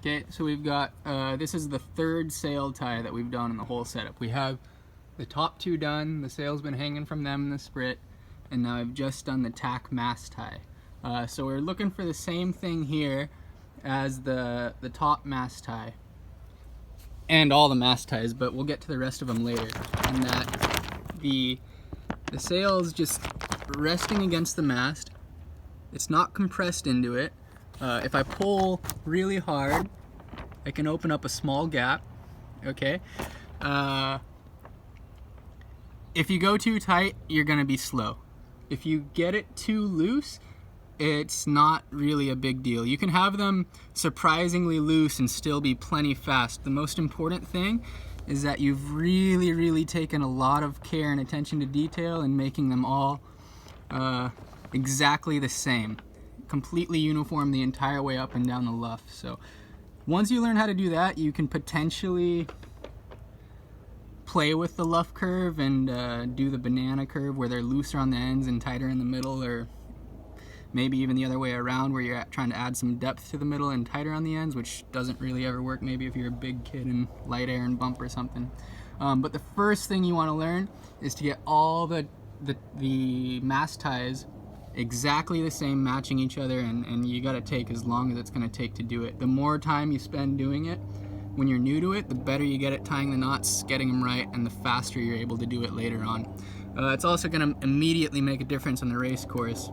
Okay, so we've got, this is the third sail tie that we've done in the whole setup. We have the top two done, the sail's been hanging from them in the sprit, and now I've just done the tack mast tie. So we're looking for the same thing here as the top mast tie. And all the mast ties, but we'll get to the rest of them later. And that the sail's just resting against the mast. It's not compressed into it. If I pull really hard, I can open up a small gap, okay? If you go too tight, you're gonna be slow. If you get it too loose, it's not really a big deal. You can have them surprisingly loose and still be plenty fast. The most important thing is that you've really taken a lot of care and attention to detail in making them all exactly the same. Completely uniform the entire way up and down the luff. So once you learn how to do that, you can potentially play with the luff curve and do the banana curve where they're looser on the ends and tighter in the middle, or maybe even the other way around where you're trying to add some depth to the middle and tighter on the ends, which doesn't really ever work maybe if you're a big kid in light air and bump or something. But the first thing you want to learn is to get all the mast ties exactly the same, matching each other, and you got to take as long as it's going to take to do it. The more time you spend doing it when you're new to it, the better you get at tying the knots, getting them right, and the faster you're able to do it later on. It's also going to immediately make a difference on the race course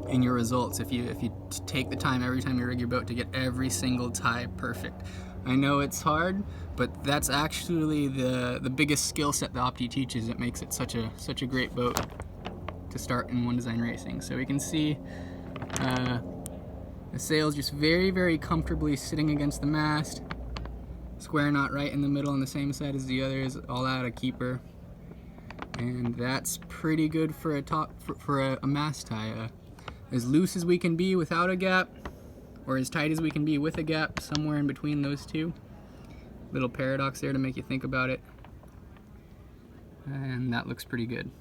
in your results if you take the time every time you rig your boat to get every single tie perfect. I know it's hard, but that's actually the biggest skill set the Opti teaches. It makes it such a great boat to start in one design racing. So we can see the sail's just very comfortably sitting against the mast, square knot right in the middle on the same side as the others, all out a keeper, and that's pretty good for a mast tie. As loose as we can be without a gap, or as tight as we can be with a gap, somewhere in between those two. Little paradox there to make you think about it, and that looks pretty good.